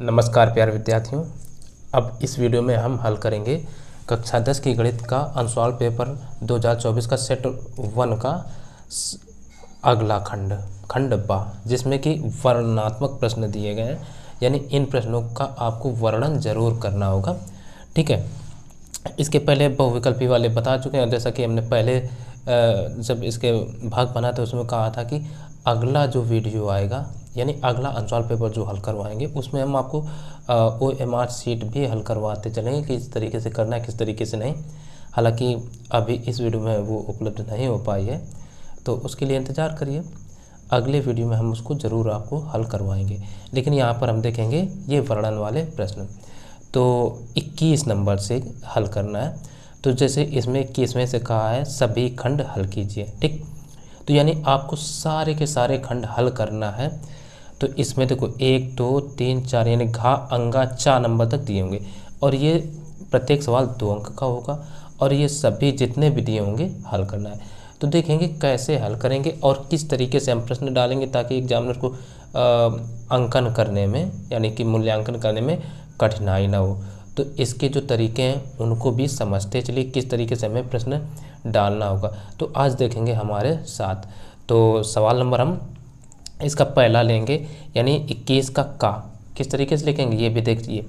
नमस्कार प्यारे विद्यार्थियों। अब इस वीडियो में हम हल करेंगे कक्षा 10 की गणित का अनुसवाल पेपर 2024 का सेट 1 का अगला खंड बा, जिसमें कि वर्णनात्मक प्रश्न दिए गए हैं। यानी इन प्रश्नों का आपको वर्णन जरूर करना होगा। ठीक है, इसके पहले बहुविकल्पी वाले बता चुके हैं। जैसा कि हमने पहले जब इसके भाग बना था उसमें कहा था कि अगला जो वीडियो आएगा यानी अगला अनुसवाल पेपर जो हल करवाएंगे उसमें हम आपको OMR शीट भी हल करवाते चलेंगे कि इस तरीके से करना है, किस तरीके से नहीं। हालांकि अभी इस वीडियो में वो उपलब्ध नहीं हो पाई है, तो उसके लिए इंतज़ार करिए। अगले वीडियो में हम उसको ज़रूर आपको हल करवाएंगे। लेकिन यहाँ पर हम देखेंगे ये वर्णन वाले प्रश्न, तो 21 नंबर से हल करना है। तो जैसे इसमें 21वें से कहा है सभी खंड हल कीजिए। ठीक, तो यानी आपको सारे के सारे खंड हल करना है। तो इसमें देखो 1 2 3 4 यानी घा अंगा 4 नंबर तक दिए होंगे और ये प्रत्येक सवाल 2 अंक का होगा और ये सभी जितने भी दिए होंगे हल करना है। तो देखेंगे कैसे हल करेंगे और किस तरीके से हम प्रश्न डालेंगे ताकि एग्जामिनर को अंकन करने में यानी कि मूल्यांकन करने में कठिनाई ना हो। तो इसके जो तरीके हैं उनको भी समझते चलिए किस तरीके से हमें प्रश्न डालना होगा। तो आज देखेंगे हमारे साथ। तो सवाल नंबर हम इसका पहला लेंगे यानी 21 का किस तरीके से लिखेंगे ये भी देखिए।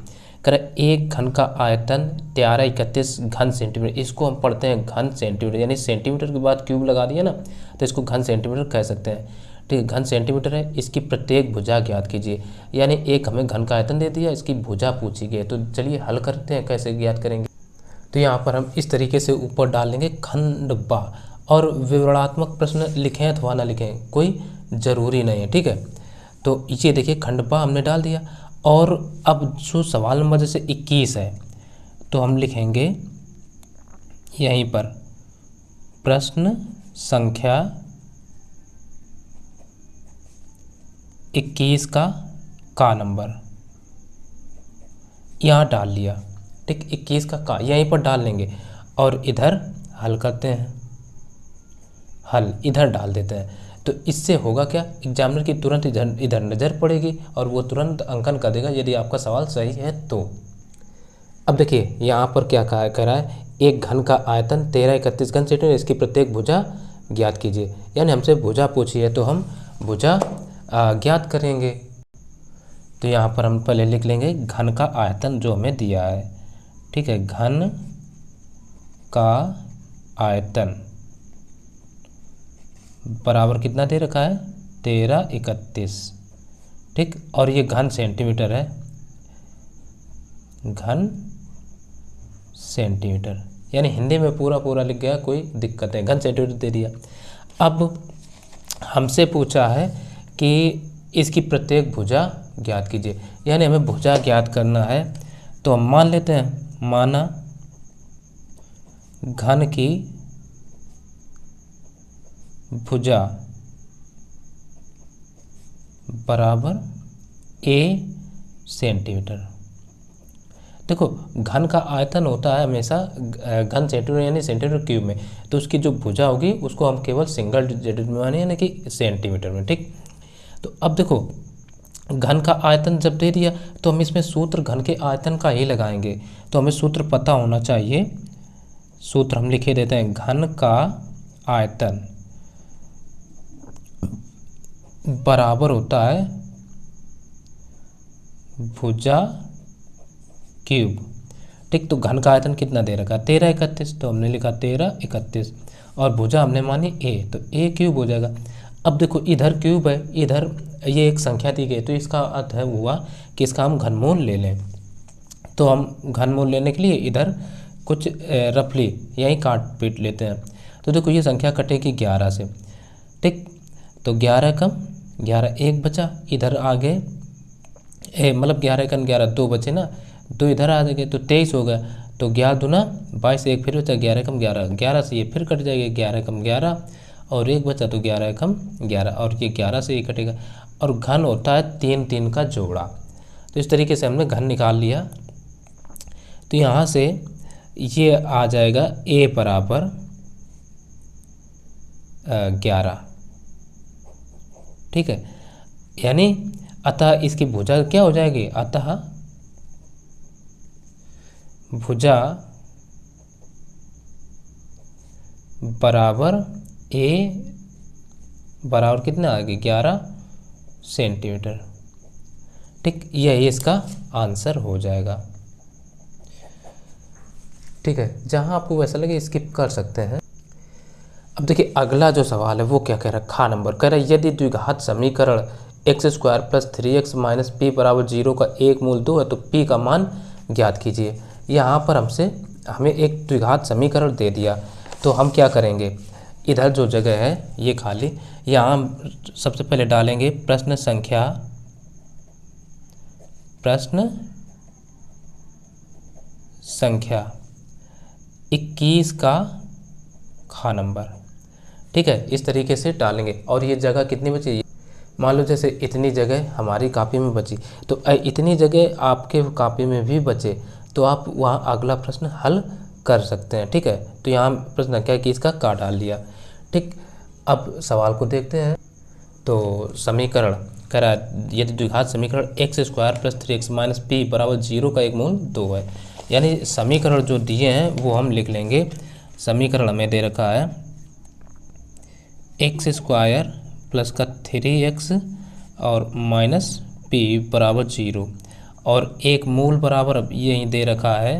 कर एक घन का आयतन 1331 घन सेंटीमीटर। इसको हम पढ़ते हैं घन सेंटीमीटर, यानी सेंटीमीटर के बाद क्यूब लगा दिया ना, तो इसको घन सेंटीमीटर कह सकते हैं। ठीक है, घन सेंटीमीटर है। इसकी प्रत्येक भुजा ज्ञात कीजिए। यानी एक हमें घन का आयतन दे दिया, इसकी भुजा पूछी गई। तो चलिए हल करते हैं कैसे ज्ञात करेंगे। तो यहाँ पर हम इस तरीके से ऊपर डाल लेंगे खंड बा, और विवरणात्मक प्रश्न लिखें अथवा ना लिखें कोई ज़रूरी नहीं है। ठीक है, तो ये देखिए खंड बा हमने डाल दिया। और अब जो सवाल नंबर जैसे 21 है तो हम लिखेंगे यहीं पर प्रश्न संख्या 21 का नंबर यहाँ डाल लिया। ठीक, 21 का यहीं पर डाल लेंगे और इधर हल करते हैं, हल इधर डाल देते हैं। तो इससे होगा क्या, एग्जामिनर की तुरंत इधर नज़र पड़ेगी और वो तुरंत अंकन कर देगा यदि आपका सवाल सही है तो। अब देखिए यहाँ पर क्या कह रहा है, एक घन का आयतन 1331 घन सेंटीमीटर, इसकी प्रत्येक भुजा ज्ञात कीजिए। यानी हमसे भुजा पूछी है तो हम भुजा ज्ञात करेंगे। तो यहाँ पर हम पहले लिख लेंगे घन का आयतन जो हमें दिया है। ठीक है, घन का आयतन बराबर कितना दे रखा है 1331। ठीक, और ये घन सेंटीमीटर है, घन सेंटीमीटर, यानी हिंदी में पूरा लिख गया, कोई दिक्कत है, घन सेंटीमीटर दे दिया। अब हमसे पूछा है कि इसकी प्रत्येक भुजा ज्ञात कीजिए। यानी हमें भुजा ज्ञात करना है। तो हम मान लेते हैं, माना घन की भुजा बराबर A सेंटीमीटर। देखो घन का आयतन होता है हमेशा घन सेंटीमीटर यानी सेंटीमीटर क्यूब में, तो उसकी जो भुजा होगी उसको हम केवल सिंगल डिजिट में माने यानी कि सेंटीमीटर में। ठीक, तो अब देखो घन का आयतन जब दे दिया तो हम इसमें सूत्र घन के आयतन का ही लगाएंगे। तो हमें सूत्र पता होना चाहिए। सूत्र हम लिखे देते हैं, घन का आयतन बराबर होता है भुजा क्यूब। ठीक, तो घन का आयतन कितना दे रखा है 1331, तो हमने लिखा 1331 और भुजा हमने मानी A, तो A क्यूब हो जाएगा। अब देखो इधर क्यूब है, इधर ये एक संख्या दी गई, तो इसका अर्थ है हुआ कि इसका हम घनमूल ले लें। तो हम घनमूल लेने के लिए इधर कुछ रफली यहीं काट पीट लेते हैं। तो देखो ये संख्या कटेगी 11 से। ठीक, तो 11 कम 11 1 बचा, इधर आगे मतलब 11 कम 11 2 बचे ना, तो इधर आ जाएंगे तो 23 हो गया। तो 11 दूना 22, एक फिर बचा 11 कम 11, 11 से ये फिर कट जाएगा 11 कम 11 और एक बचा तो 11 कम 11 और ये 11 से ये कटेगा। और घन होता है 3 3 का जोड़ा। तो इस तरीके से हमने घन निकाल लिया। तो यहाँ से ये आ जाएगा A बराबर 11। ठीक है, यानी अतः इसकी भुजा क्या हो जाएगी, अतः भुजा बराबर ए बराबर कितना आ गया 11 सेंटीमीटर। ठीक, यही इसका आंसर हो जाएगा। ठीक है, जहाँ आपको वैसा लगे स्किप कर सकते हैं। अब देखिए अगला जो सवाल है वो क्या कह रहा है, खा नंबर कह रहा है यदि द्विघात समीकरण x square plus 3x minus P बराबर 0 का एक मूल 2 है तो p का मान ज्ञात कीजिए। यहाँ पर हमें एक द्विघात समीकरण दे दिया, तो हम क्या करेंगे, इधर जो जगह है ये खाली, यहाँ हम सबसे पहले डालेंगे प्रश्न संख्या 21 का खा नंबर। ठीक है, इस तरीके से डालेंगे। और ये जगह कितनी बची, मान लो जैसे इतनी जगह हमारी कॉपी में बची, तो इतनी जगह आपके कॉपी में भी बचे तो आप वहाँ अगला प्रश्न हल कर सकते हैं। ठीक है, तो यहाँ प्रश्न क्या कि इसका का डाल लिया। ठीक, अब सवाल को देखते हैं। तो समीकरण कह रहा है यदि द्विघात समीकरण x square plus 3x minus P बराबर 0 का एक मूल 2 है, यानी समीकरण जो दिए हैं वो हम लिख लेंगे। समीकरण हमें दे रखा है एक्स स्क्वायर प्लस का 3x और माइनस पी बराबर 0, और एक मूल बराबर अब यही दे रखा है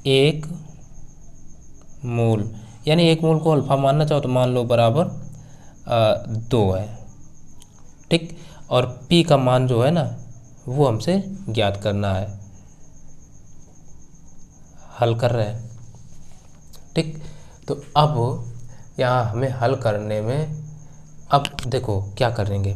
एक मूल, यानी एक मूल को अल्फा मानना चाहो तो मान लो बराबर 2 है। ठीक, और p का मान जो है ना वो हमसे ज्ञात करना है, हल कर रहे हैं। ठीक, तो अब यहाँ हमें हल करने में, अब देखो क्या करेंगे,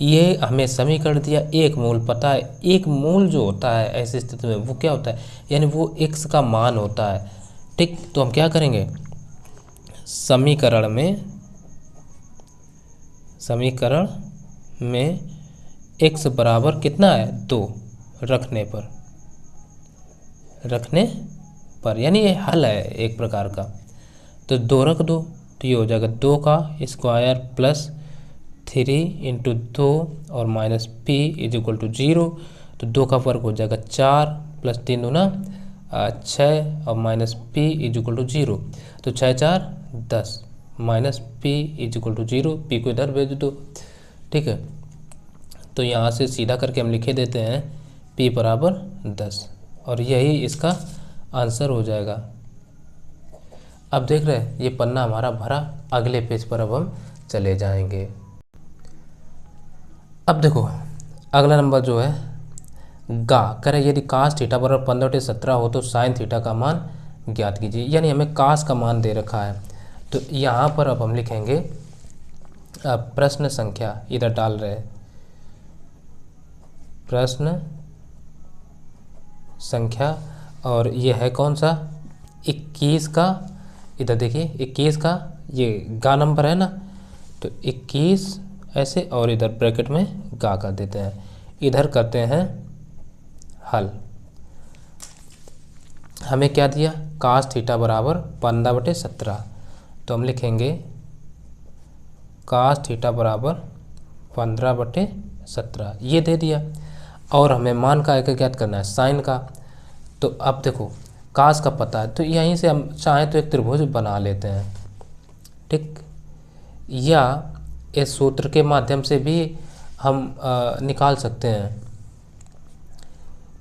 ये हमें समीकरण दिया, एक मूल पता है, एक मूल जो होता है ऐसी स्थिति में वो क्या होता है, यानी वो x का मान होता है। ठीक, तो हम क्या करेंगे, समीकरण में x बराबर कितना है 2 रखने पर यानी ये हल है एक प्रकार का, तो 2 रख दो तो ये हो जाएगा 2 का स्क्वायर प्लस 3 इंटू 2 और minus P is equal to 0, तो 2 का वर्ग हो जाएगा 4 प्लस 3 दूना 6 और minus P is equal to 0, तो 6 4 10 minus P is equal to 0, P को इधर भेज दो। ठीक है, तो यहाँ से सीधा करके हम लिखे देते हैं p बराबर 10, और यही इसका आंसर हो जाएगा। अब देख रहे हैं ये पन्ना हमारा भरा, अगले पेज पर अब हम चले जाएंगे। अब देखो अगला नंबर जो है गा कह रहे यदि कास थीटा बराबर 15/17 हो तो साइन थीटा का मान ज्ञात कीजिए, यानी हमें कास का मान दे रखा है। तो यहाँ पर अब हम लिखेंगे प्रश्न संख्या, इधर डाल रहे हैं प्रश्न संख्या, और ये है कौन सा 21 का, इधर देखिए 21 का ये गा नंबर है ना, तो 21 ऐसे और इधर ब्रैकेट में गा कर देते हैं, इधर करते हैं हल। हमें क्या दिया, कास थीटा बराबर 15/17, तो हम लिखेंगे कास थीटा बराबर 15/17, ये दे दिया, और हमें मान का एक ज्ञात करना है साइन का। तो अब देखो कास का पता है, तो यहीं से हम चाहें तो एक त्रिभुज बना लेते हैं। ठीक, या इस सूत्र के माध्यम से भी हम निकाल सकते हैं,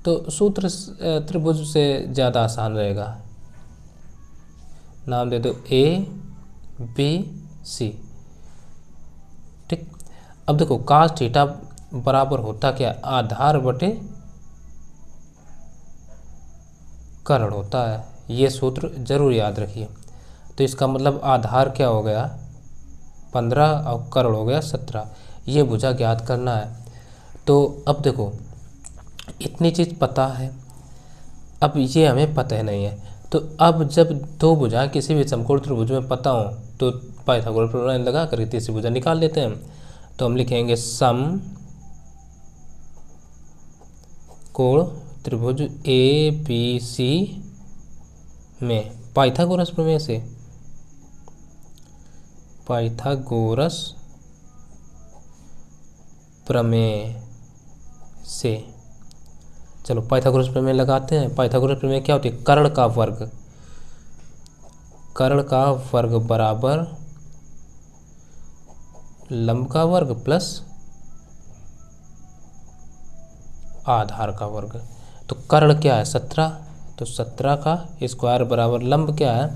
तो सूत्र त्रिभुज से ज़्यादा आसान रहेगा। नाम दे दो ए बी सी। ठीक, अब देखो कास थीटा बराबर होता क्या, आधार बटे कर्ण होता है, ये सूत्र जरूर याद रखिए। तो इसका मतलब आधार क्या हो गया 15 और कर्ण हो गया 17, ये भुजा ज्ञात करना है। तो अब देखो इतनी चीज़ पता है, अब ये हमें पता है नहीं है, तो अब जब दो भुजाएं किसी भी समकोण त्रिभुज में पता हो तो पाइथागोरस प्रमेय लगा कर तीसरी भुजा निकाल लेते हैं। तो हम लिखेंगे सम कोण त्रिभुज ए बी सी में पाइथागोरस प्रमेय से, पाइथागोरस प्रमेय से। चलो पाइथागोरस प्रमेय लगाते हैं। पाइथागोरस प्रमेय क्या होती है? कर्ण का वर्ग, कर्ण का वर्ग बराबर लंब का वर्ग प्लस आधार का वर्ग। तो कर्ण क्या है? 17, तो 17 का स्क्वायर बराबर लंब क्या है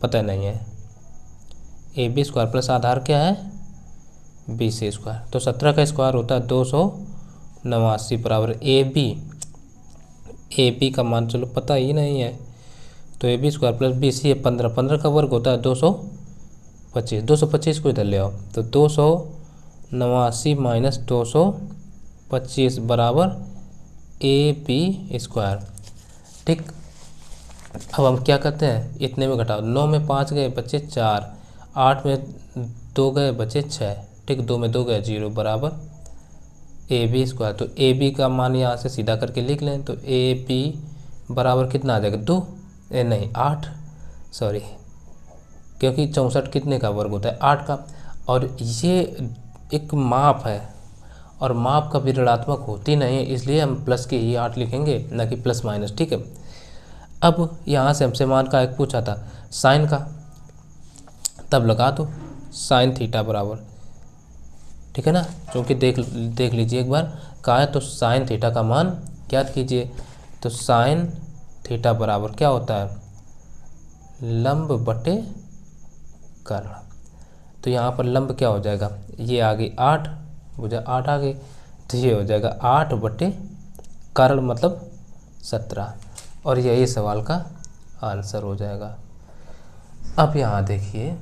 पता नहीं है, AB स्क्वायर प्लस आधार क्या है BC स्क्वायर। तो 17 का स्क्वायर होता है 289 बराबर AB का मान चलो पता ही नहीं है, तो AB स्क्वायर प्लस BC है 15, 15 का वर्ग होता है 225, 225 को इधर ले आओ, तो 289 माइनस 225 बराबर AB स्क्वायर। ठीक, अब हम क्या करते हैं, इतने में घटाओ, 9 में 5 गए बचे 4, 8 में 2 गए बचे 6, ठीक, 2 में 2 गए 0 बराबर AB स्क्वायर। तो AB का मान यहाँ से सीधा करके लिख लें, तो AB बराबर कितना आ जाएगा 2 नहीं 8, सॉरी, क्योंकि 64 कितने का वर्ग होता है 8 का, और ये एक माप है और माप कभी ऋणात्मक होती नहीं है, इसलिए हम प्लस के ही 8 लिखेंगे न कि प्लस माइनस। ठीक है, अब यहाँ से हमसे मान का एक पूछा था साइन का, तब लगा दो साइन थीटा बराबर, ठीक है ना, क्योंकि देख लीजिए एक बार कहा है, तो साइन थीटा का मान ज्ञात कीजिए। तो साइन थीटा बराबर क्या होता है लंब बटे कर्ण। तो यहाँ पर लंब क्या हो जाएगा, ये आ गई 8, बुझा 8 आ गई, तो ये हो जाएगा 8 बटे कर्ण मतलब 17, और यही सवाल का आंसर हो जाएगा। अब यहाँ देखिए,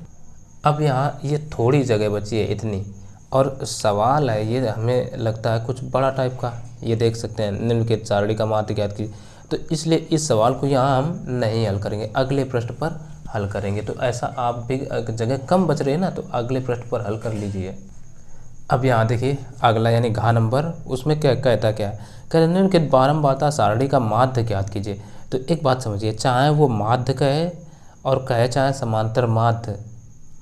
अब यहाँ ये थोड़ी जगह बची है इतनी, और सवाल है ये हमें लगता है कुछ बड़ा टाइप का, ये देख सकते हैं निम्नलिखित सारणी का माध्य ज्ञात कीजिए, तो इसलिए इस सवाल को यहाँ हम नहीं हल करेंगे, अगले पृष्ठ पर हल करेंगे। तो ऐसा आप भी जगह कम बच रही है ना, तो अगले पृष्ठ पर हल कर लीजिए। अब यहाँ देखिए अगला यानी घ नंबर, उसमें क्या कहता क्या है, कह निम्नलिखित बारंबारता सारणी का माध्य ज्ञात कीजिए। तो एक बात समझिए, चाहे वो माध्य कहे और कहे चाहे समांतर माध्य,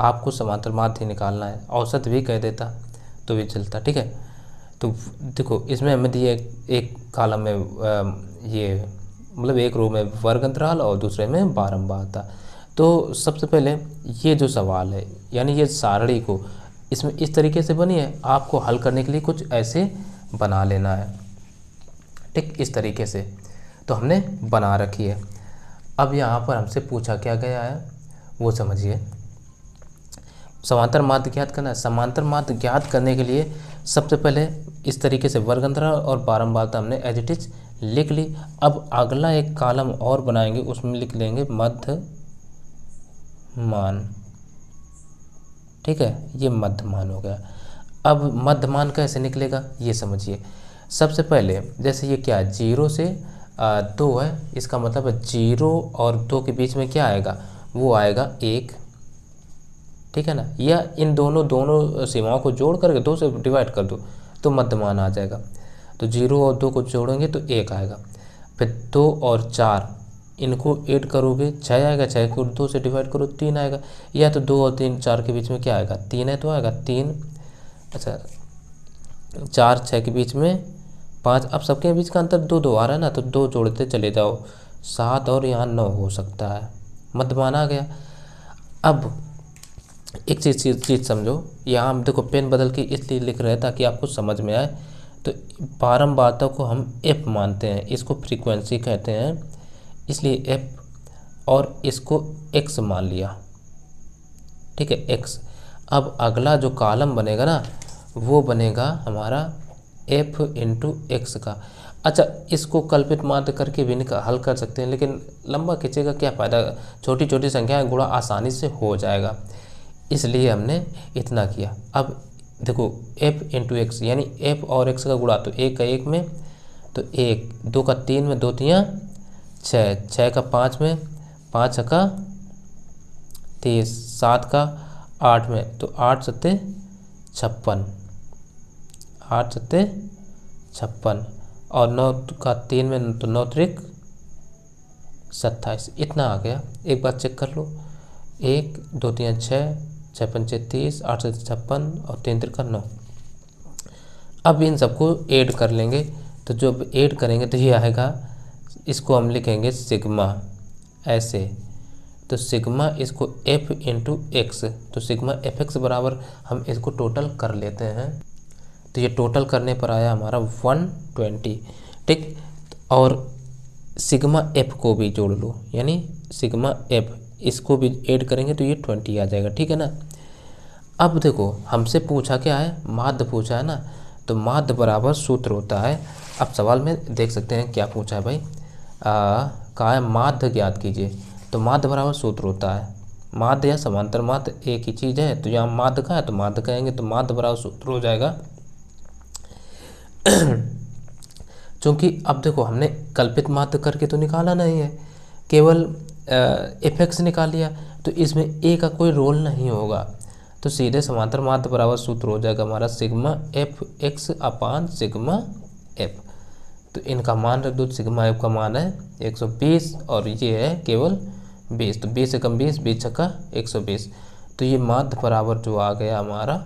आपको समांतर माध्य निकालना है, औसत भी कह देता तो भी चलता। ठीक है, तो देखो इसमें हमें दिए एक कॉलम में ये मतलब एक रो में वर्ग अंतराल और दूसरे में बारंबारता। तो सबसे पहले ये जो सवाल है यानी ये सारणी को इसमें इस तरीके से बनी है, आपको हल करने के लिए कुछ ऐसे बना लेना है, ठीक, इस तरीके से तो हमने बना रखी है। अब यहाँ पर हमसे पूछा क्या गया है वो समझिए, समांतर माध्य ज्ञात करना है। समांतर माध्य ज्ञात करने के लिए सबसे पहले इस तरीके से वर्ग अंतराल और बारंबारता हमने एज इट इज लिख ली। अब अगला एक कॉलम और बनाएंगे, उसमें लिख लेंगे मध्य मान, ठीक है, ये मध्य मान हो गया। अब मध्य मान कैसे निकलेगा ये समझिए। सबसे पहले जैसे ये क्या है 0 से 2 है, इसका मतलब है 0 और 2 के बीच में क्या आएगा, वो आएगा 1, ठीक है ना, या इन दोनों सीमाओं को जोड़ करके 2 से डिवाइड कर दो तो मध्य मान आ जाएगा। तो 0 और 2 को जोड़ेंगे तो 1 आएगा, फिर 2 और 4 इनको ऐड करोगे 6 आएगा, 6 को 2 से डिवाइड करो 3 आएगा, या तो 2 और 3 4 के बीच में क्या आएगा 3 है तो आएगा 3, अच्छा 4 6 के बीच में 5, अब सबके बीच का अंतर 2 2 आ रहा है ना, तो 2 जोड़ते चले जाओ 7 और यहाँ 9 हो सकता है, मध्य मान आ गया। अब एक चीज़ समझो, यहाँ हम देखो पेन बदल के इसलिए लिख रहे हैं ताकि आपको समझ में आए। तो बारंबारता को हम f मानते हैं, इसको फ्रीक्वेंसी कहते हैं, इसलिए f, और इसको x मान लिया, ठीक है x। अब अगला जो कॉलम बनेगा ना वो बनेगा हमारा f इंटू एक्स का। अच्छा, इसको कल्पित माध्य करके भी हल कर सकते हैं, लेकिन लंबा खींचेगा क्या फ़ायदा, छोटी छोटी संख्याएं गुणा आसानी से हो जाएगा, इसलिए हमने इतना किया। अब देखो f इंटू एक्स यानी f और x का गुणा, तो 1 का 1 में तो 1, 2 का 3 में 2 3 6, 6 का 5 में 5 का 30, 7 का 8 में तो 8 सत्ते 56, 8 सत्ते 56, और 9 का 3 में तो 9 त्रिक 27, इतना आ गया। एक बार चेक कर लो, 1 2 3 6, 6 पंचे 30, 8 से 56 और 3 त्रिका 9। अब इन सबको ऐड कर लेंगे, तो जब ऐड करेंगे तो ये आएगा, इसको हम लिखेंगे सिग्मा ऐसे, तो सिग्मा इसको एफ इंटू एक्स, तो सिग्मा एफ एक्स बराबर हम इसको टोटल कर लेते हैं, तो ये टोटल करने पर आया हमारा 120। ठीक, और सिग्मा एफ को भी जोड़ लो, यानी सिग्मा एफ इसको भी ऐड करेंगे तो ये 20 आ जाएगा। ठीक है ना। अब देखो हमसे पूछा क्या है, माध्य पूछा है ना, तो माध्य बराबर सूत्र होता है। अब सवाल में देख सकते हैं क्या पूछा है भाई, कहा है माध्य ज्ञात कीजिए, तो माध्य बराबर सूत्र होता है, माध्य या समांतर माध्य एक ही चीज़ है, तो यहाँ माध्य का है तो माध्य कहेंगे, तो माध्य बराबर सूत्र हो जाएगा। क्योंकि अब देखो हमने कल्पित माध्य करके तो निकाला नहीं है, केवल एफ एक्स निकाल लिया, तो इसमें ए का कोई रोल नहीं होगा, तो सीधे समांतर माध्य बराबर सूत्र हो जाएगा हमारा सिग्मा एफ एक्स अपान सिग्मा एफ। तो इनका मान रख दो, सिग्मा एफ का मान है 120 और ये है केवल 20, तो 20 से कम 20, 20 छक्का 120, तो ये माध्य बराबर जो आ गया हमारा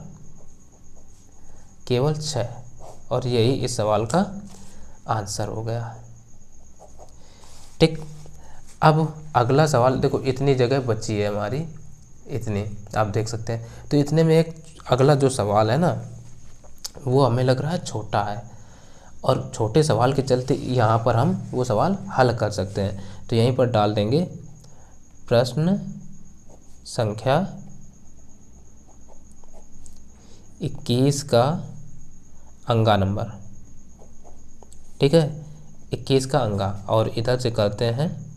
केवल 6, और यही इस सवाल का आंसर हो गया। ठीक, अब अगला सवाल देखो, इतनी जगह बची है हमारी, इतनी आप देख सकते हैं, तो इतने में एक अगला जो सवाल है ना वो हमें लग रहा है छोटा है, और छोटे सवाल के चलते यहाँ पर हम वो सवाल हल कर सकते हैं, तो यहीं पर डाल देंगे प्रश्न संख्या 21 का अंगा नंबर। ठीक है, 21 का अंगा, और इधर से करते हैं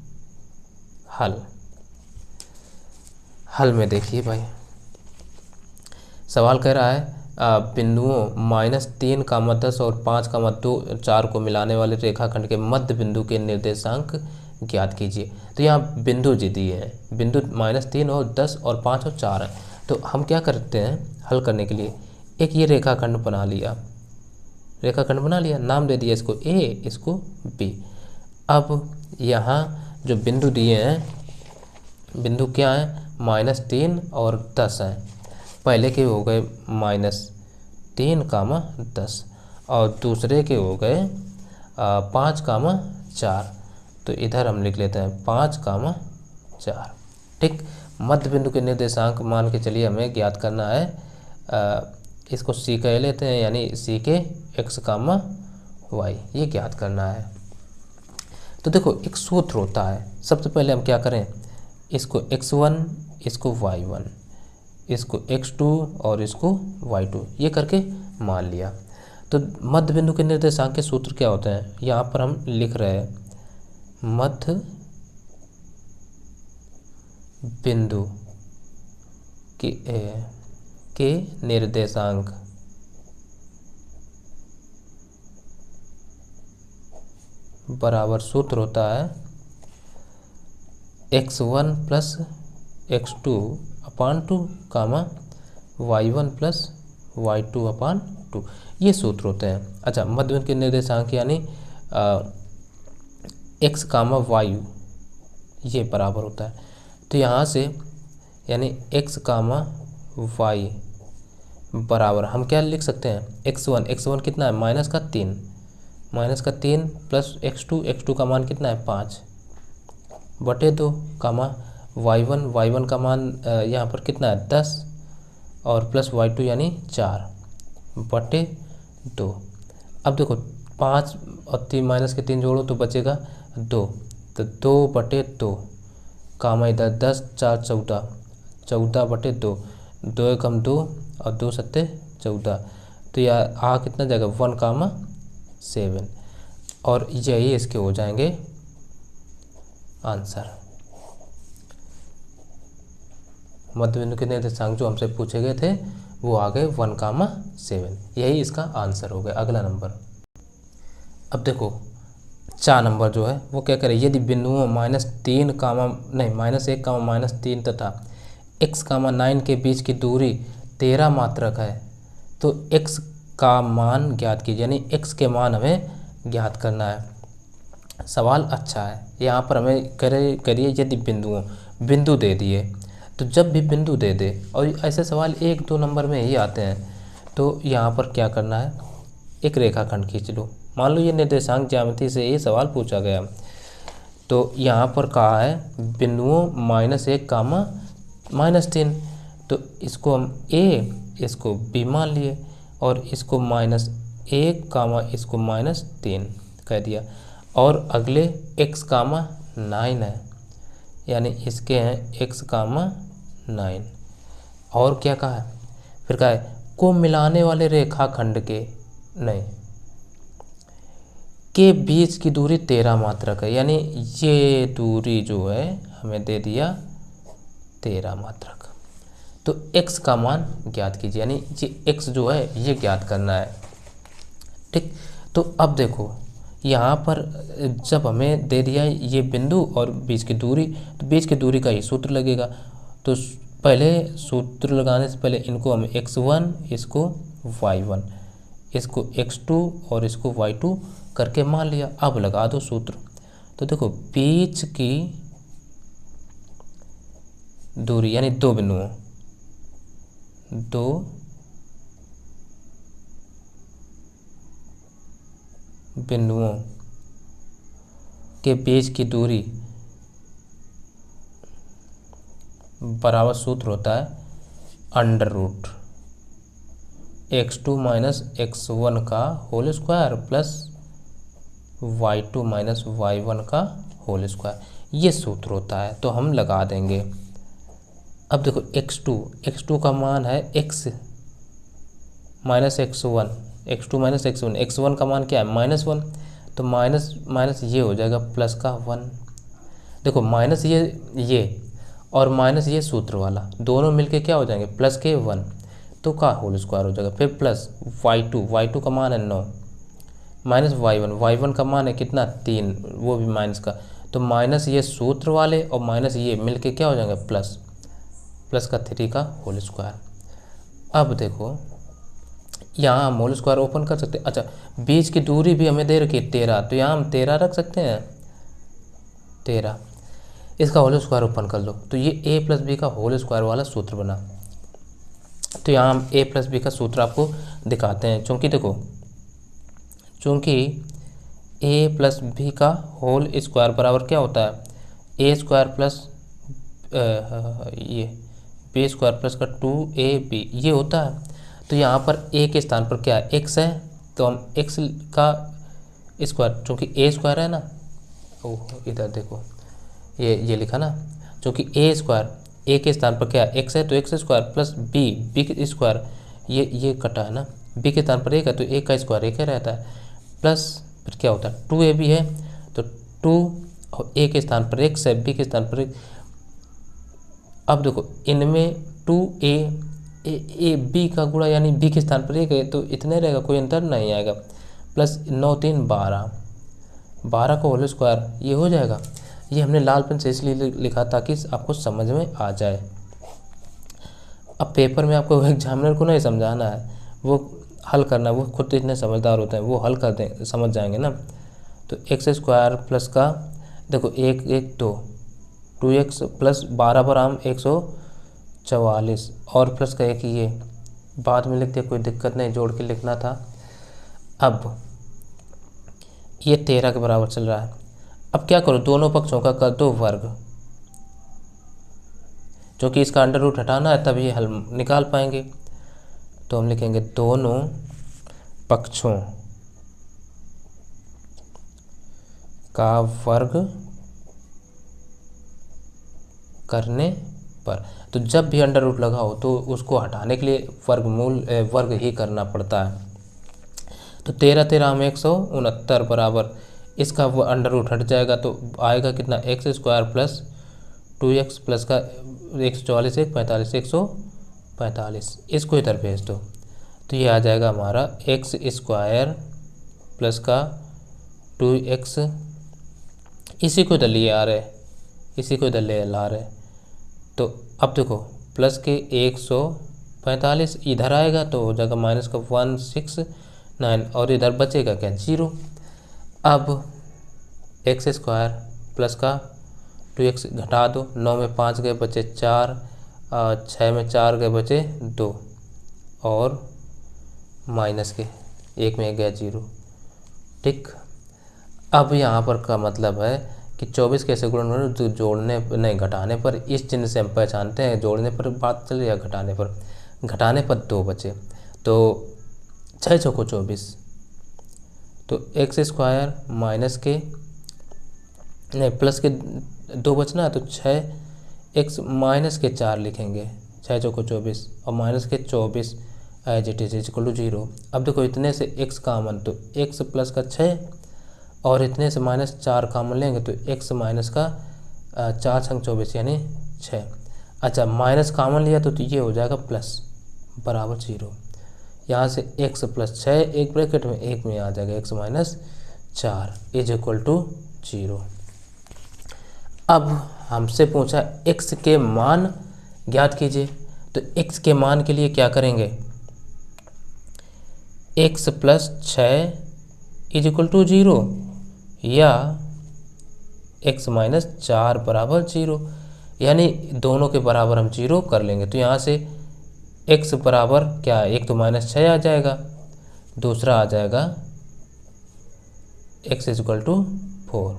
हल। हल में देखिए भाई, सवाल कह रहा है बिंदुओं -3, 10 और 5, 4 को मिलाने वाले रेखाखंड के मध्य बिंदु के निर्देशांक ज्ञात कीजिए। तो यहाँ बिंदु जी दिए हैं, बिंदु -3 और 10 और 5 और 4 हैं, तो हम क्या करते हैं हल करने के लिए, एक ये रेखाखंड बना लिया, रेखाखंड बना लिया, नाम दे दिया इसको ए, इसको बी। अब यहाँ जो बिंदु दिए हैं, बिंदु क्या है, -3 और 10 हैं, पहले के हो गए -3, 10, और दूसरे के हो गए 5, 4, तो इधर हम लिख लेते हैं 5, 4। ठीक, मध्य बिंदु के निर्देशांक मान के चलिए हमें ज्ञात करना है, इसको सी कह लेते हैं, यानी सी के x, y ये ज्ञात करना है। तो देखो एक सूत्र होता है, सबसे पहले हम क्या करें, इसको x1, इसको y1, इसको x2 और इसको y2 ये करके मान लिया। तो मध्य बिंदु के निर्देशांक के सूत्र क्या होते हैं, यहाँ पर हम लिख रहे हैं मध्य बिंदु के निर्देशांक बराबर सूत्र होता है x1 प्लस x2 अपान 2, y1 प्लस y2 अपान 2, ये सूत्र होते हैं। अच्छा, मध्य बिंदु के निर्देशांक यानी x, y ये बराबर होता है, तो यहाँ से यानी x, y बराबर हम क्या लिख सकते हैं, x1 कितना है, -3, -3 प्लस x2 का मान कितना है 5/2, y1 का मान यहाँ पर कितना है 10 और प्लस y2 यानी 4/2। अब देखो 5 और 3 जोड़ो तो बचेगा 2, तो 2/2, इधर 10, 4, 14/2, 2 एकम 2 और 2 सत्ते 14, तो यह कितना जाएगा 1, 7, और यही इसके हो जाएंगे आंसर। मध्य बिंदु के निर्देशांक जो हमसे पूछे गए थे वो आ गए 1, 7, यही इसका आंसर हो गया। अगला नंबर, अब देखो 4 नंबर जो है वो क्या करें, यदि बिंदुओं -1, -3 तथा x, 9 के बीच की दूरी 13 मात्रक है, तो x का मान ज्ञात कीजिए, यानी x के मान हमें ज्ञात करना है। सवाल अच्छा है, यहाँ पर हमें करिए यदि बिंदु दे दिए, तो जब भी बिंदु दे दे, और ऐसे सवाल 1, 2 नंबर में ही आते हैं, तो यहाँ पर क्या करना है, एक रेखाखंड खींच लो। मान लो ये निर्देशांक ज्यामिति से ये सवाल पूछा गया, तो यहाँ पर कहा है बिंदुओं -1 कामा -3, तो इसको हम a, इसको b मान लिए और इसको -1 कामा इसको -3 कह दिया। और अगले x कामा 9 है, यानी इसके हैं x कामा 9। और क्या कहा है, फिर कहा है को मिलाने वाले रेखाखंड के बीच की दूरी 13 मात्रक है, यानी ये दूरी जो है हमें दे दिया 13 मात्रक। तो x का मान ज्ञात कीजिए, यानी ये x जो है ये ज्ञात करना है। ठीक, तो अब देखो यहाँ पर जब हमें दे दिया ये बिंदु और बीच की दूरी, तो बीच की दूरी का ही सूत्र लगेगा। तो पहले सूत्र लगाने से पहले इनको हम x1, इसको y1, इसको x2 और इसको y2 करके मान लिया। अब लगा दो सूत्र। तो देखो बीच की दूरी यानी दो बिंदुओं के बीच की दूरी बराबर सूत्र होता है under root x2 minus x1 का whole square plus y2 minus y1 का होल स्क्वायर, ये सूत्र होता है। तो हम लगा देंगे। अब देखो x2 का मान है x minus x1, x2 minus x1, x1 का मान क्या है -1, तो माइनस ये हो जाएगा प्लस का 1। देखो माइनस ये और माइनस ये सूत्र वाला दोनों मिलके क्या हो जाएंगे प्लस के 1, तो का होल स्क्वायर हो जाएगा। फिर प्लस y2 का मान है 9 माइनस y1 का मान है कितना 3, वो भी माइनस का, तो माइनस ये सूत्र वाले और माइनस ये मिलके क्या हो जाएंगे प्लस का 3 का होल स्क्वायर। अब देखो यहाँ हम होल स्क्वायर ओपन कर सकते हैं। अच्छा, बीच की दूरी भी हमें दे रखी है 13, तो यहाँ हम 13 रख सकते हैं 13, इसका होल स्क्वायर ओपन कर लो, तो ये a प्लस बी का होल स्क्वायर वाला सूत्र बना। तो यहाँ हम a प्लस बी का सूत्र आपको दिखाते हैं, चूँकि a प्लस बी का होल स्क्वायर बराबर क्या होता है a स्क्वायर प्लस ये b स्क्वायर प्लस का 2ab ये होता है। तो यहाँ पर a के स्थान पर क्या है x है, तो हम x का स्क्वायर, चूँकि a स्क्वायर है ना, ओह इधर देखो ये लिखा ना, चूँकि a स्क्वायर a के स्थान पर क्या है x है, तो x स्क्वायर प्लस b के स्क्वायर ये कटा है ना, b के स्थान पर 1 है तो a का स्क्वायर 1 रहता है, प्लस फिर क्या होता है 2ab है, तो 2 और a के स्थान पर x है, b के स्थान पर 1। अब देखो इनमें 2a b का गुणा यानी b के स्थान पर 1 है, तो इतने रहेगा, कोई अंतर नहीं आएगा, प्लस 9 3 12 का होल स्क्वायर ये हो जाएगा। ये हमने लाल पेन से इसलिए लिखा ताकि आपको समझ में आ जाए। अब पेपर में आपको एग्जामिनर को नहीं समझाना है, वो हल करना, वो खुद इतने समझदार होते हैं, वो हल कर दें समझ जाएंगे ना। तो एक्स स्क्वायर प्लस का देखो 1 1 2 2x प्लस 12 पर आम 144 और प्लस का 1 ये बाद में लिखते, कोई दिक्कत नहीं, जोड़ के लिखना था। अब ये 13 के बराबर चल रहा है। अब क्या करो, दोनों पक्षों का कर दो वर्ग, क्योंकि इसका अंडर रूट हटाना है तब ये हल निकाल पाएंगे। तो हम लिखेंगे दोनों पक्षों का वर्ग करने पर, तो जब भी अंडर रूट लगाओ तो उसको हटाने के लिए वर्ग ही करना पड़ता है। तो 13 13 हम 169 बराबर इसका वो अंडर रूट हट जाएगा, तो आएगा कितना x square plus 2x plus का 144 1 45 145, इसको इधर भेज दो, तो ये आ जाएगा हमारा एक्स स्क्वायर प्लस का 2x, इसी को इधर लिए आ रहे, इसी को इधर ले ला रहे। तो अब देखो प्लस के 145 इधर आएगा तो हो जाएगा माइनस का 169 और इधर बचेगा क्या 0। अब एक्स स्क्वायर प्लस का 2x घटा दो, 9 में 5 गए बचे 4, 6 में 4 गए बचे 2 और माइनस के एक में गया 0। ठीक, अब यहाँ पर का मतलब है कि 24 कैसे गुणन हो, तो जोड़ने नहीं घटाने पर इस चिन्ह से हम पहचानते हैं, जोड़ने पर बात चले या घटाने पर। घटाने पर 2 बचे, तो 6 चौको 24, तो एक्स स्क्वायर माइनस के नहीं प्लस के 2 बचना, तो 6x माइनस के 4 लिखेंगे, 6 चौको 24 और माइनस के 24 as it is equal to 0। अब देखो इतने से x कामन, तो x प्लस का 6 और इतने से माइनस 4 कामन लेंगे तो x माइनस का 4 छंग 24 यानी 6। अच्छा, माइनस कामन लिया तो ये हो जाएगा प्लस बराबर 0। यहाँ से x प्लस 6 एक ब्रैकेट में, एक में आ जाएगा x minus 4 is equal to 0। अब हमसे पूछा x के मान ज्ञात कीजिए, तो x के मान के लिए क्या करेंगे, x plus 6 is equal to 0 या x माइनस 4 बराबर 0, यानी दोनों के बराबर हम 0 कर लेंगे। तो यहाँ से x बराबर क्या, एक तो माइनस 6 आ जाएगा, दूसरा आ जाएगा x इज इक्वल टू 4।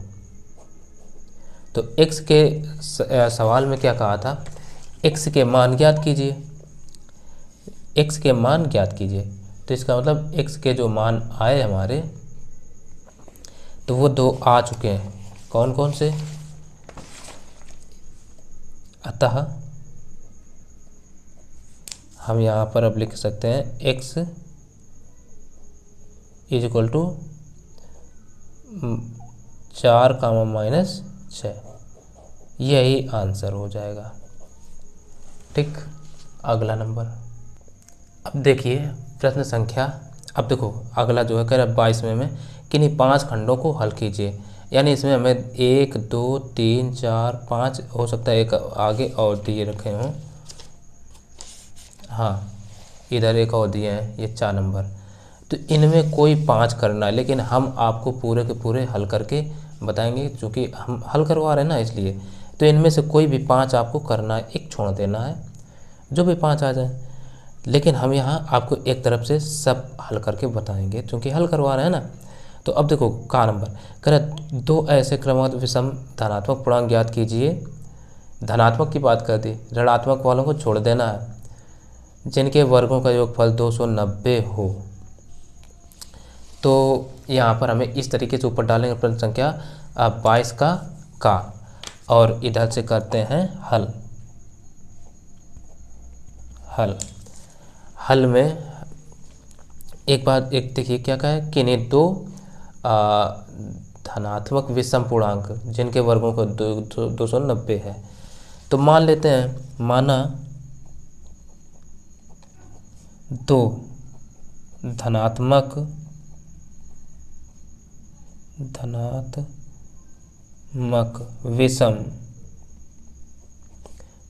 तो x के सवाल में क्या कहा था, x के मान ज्ञात कीजिए, x के मान ज्ञात कीजिए। तो इसका मतलब x के जो मान आए हमारे, तो वो 2 आ चुके हैं, कौन कौन से। अतः हम यहाँ पर अब लिख सकते हैं x is equal to 4 comma minus 6, यही आंसर हो जाएगा। ठीक, अगला नंबर। अब देखिए प्रश्न संख्या, अब देखो अगला जो है कह रहा है 22वें में किन्हीं 5 खंडों को हल कीजिए, यानी इसमें हमें 1 2 3 4 5 हो सकता है एक आगे और दिए रखे हों, हाँ इधर एक और दिए हैं, ये 4 नंबर। तो इनमें कोई 5 करना है, लेकिन हम आपको पूरे के पूरे हल करके बताएंगे, क्योंकि हम हल करवा रहे हैं ना इसलिए। तो इनमें से कोई भी 5 आपको करना है, एक छोड़ देना है, जो भी 5 आ जाए। लेकिन हम यहाँ आपको एक तरफ से सब हल करके बताएंगे, क्योंकि हल करवा रहे हैं ना। तो अब देखो का नंबर कह रहा 2 ऐसे क्रमबद्ध विषम धनात्मक पूर्णांक ज्ञात कीजिए। धनात्मक की बात कर दी, ऋणात्मक वालों को छोड़ देना है, जिनके वर्गों का योगफल 290 हो। तो यहाँ पर हमें इस तरीके से ऊपर डालेंगे प्रश्न संख्या 22 का और इधर से करते हैं हल में एक बात, एक देखिए क्या कहा है कि इन्हें 2 धनात्मक विषम पूर्णांक जिनके वर्गों को 290 है। तो मान लेते हैं, माना 2 धनात्मक विषम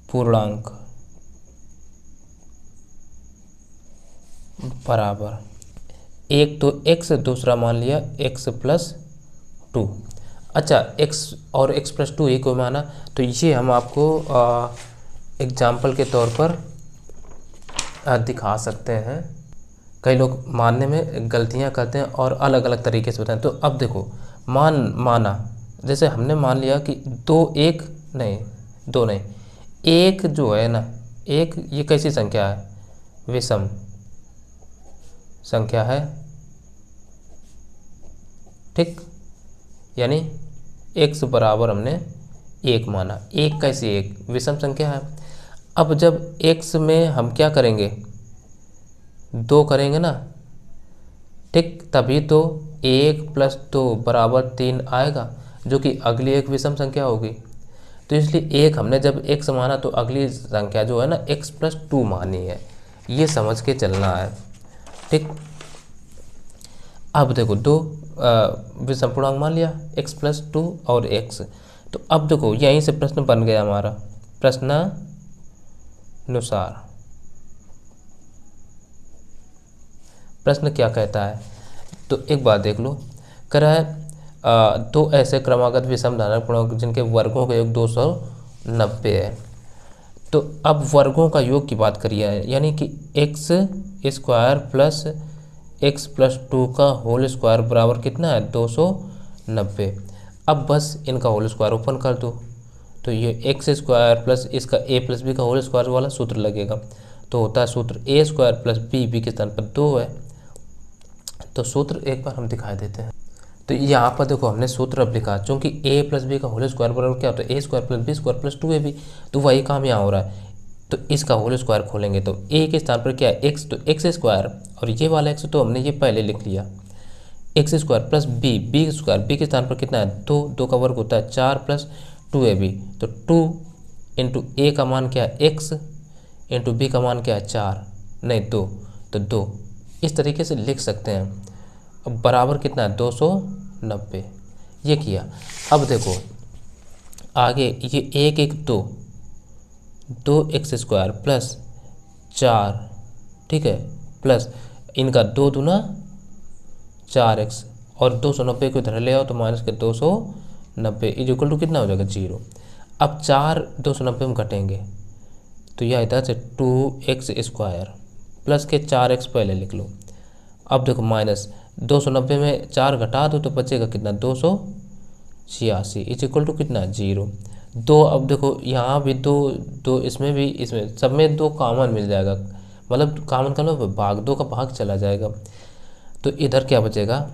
पूर्णांक बराबर, एक तो x, दूसरा मान लिया x प्लस 2। अच्छा, x और x प्लस 2 एक को माना, तो ये हम आपको एग्जाम्पल के तौर पर दिखा सकते हैं। कई लोग मानने में गलतियां करते हैं और अलग अलग तरीके से बताएं। तो अब देखो माना, जैसे हमने मान लिया कि 2 नहीं, एक जो है ना, एक ये कैसी संख्या है, विषम संख्या है। ठीक, यानी x बराबर हमने 1 माना, एक कैसी, एक विषम संख्या है। अब जब x में हम क्या करेंगे, 2 करेंगे ना, ठीक, तभी तो 1 प्लस 2 बराबर 3 आएगा, जो कि अगली एक विषम संख्या होगी। तो इसलिए 1 हमने जब x माना तो अगली संख्या जो है ना x प्लस 2 मानी है, ये समझ के चलना है। ठीक, अब देखो 2 विषम पूर्णांक मान लिया, x प्लस 2 और x। तो अब देखो यहीं से प्रश्न बन गया हमारा, प्रश्नानुसार प्रश्न क्या कहता है। तो एक बात देख लो, कह रहा है 2 ऐसे क्रमागत विषम धनात्मक पूर्णांक जिनके वर्गों का योग 290 है। तो अब वर्गों का योग की बात करिए, यानी कि x square plus x plus 2 का होल स्क्वायर बराबर कितना है 290। अब बस इनका होल स्क्वायर ओपन कर दो तो ये एक्स स्क्वायर प्लस इसका ए प्लस बी का होल स्क्वायर वाला सूत्र लगेगा। तो होता है सूत्र ए स्क्वायर प्लस बी के स्थान पर 2 है। तो सूत्र एक बार हम दिखाई देते हैं। तो यहाँ पर देखो हमने सूत्र अब लिखा, चूँकि ए प्लस बी का होल स्क्वायर बराबर क्या होता है A square plus B square plus 2ab। तो वही काम यहाँ हो रहा है। तो इसका होल स्क्वायर खोलेंगे तो ए के स्थान पर क्या है एक्स, तो एक्स स्क्वायर और ये वाला एक्स तो हमने ये पहले लिख लिया X square plus B square, B के स्थान पर कितना है 2 का वर्ग होता है 4 प्लस 2ab। तो 2 इंटू ए का मान क्या है एक्स इंटू बी का मान क्या है 4 नहीं 2, तो 2 इस तरीके से लिख सकते हैं। अब बराबर कितना है 290 ये किया। अब देखो आगे ये एक एक 2 एक्स स्क्वायर प्लस 4, ठीक है, प्लस इनका 2 दूना 4x और 290 को इधर ले आओ तो माइनस के 290 इज इक्वल टू कितना हो जाएगा 0। अब 4 290 में घटेंगे तो यह इधर से 2x स्क्वायर प्लस के 4x पहले लिख लो। अब देखो माइनस 290 में 4 घटा दो तो बचेगा कितना 286 इज इक्वल टू कितना 0। 2 अब देखो यहाँ भी 2 इसमें भी, इसमें सब में 2 कॉमन मिल जाएगा, मतलब कॉमन का मतलब भाग 2 का भाग चला जाएगा। तो इधर क्या बचेगा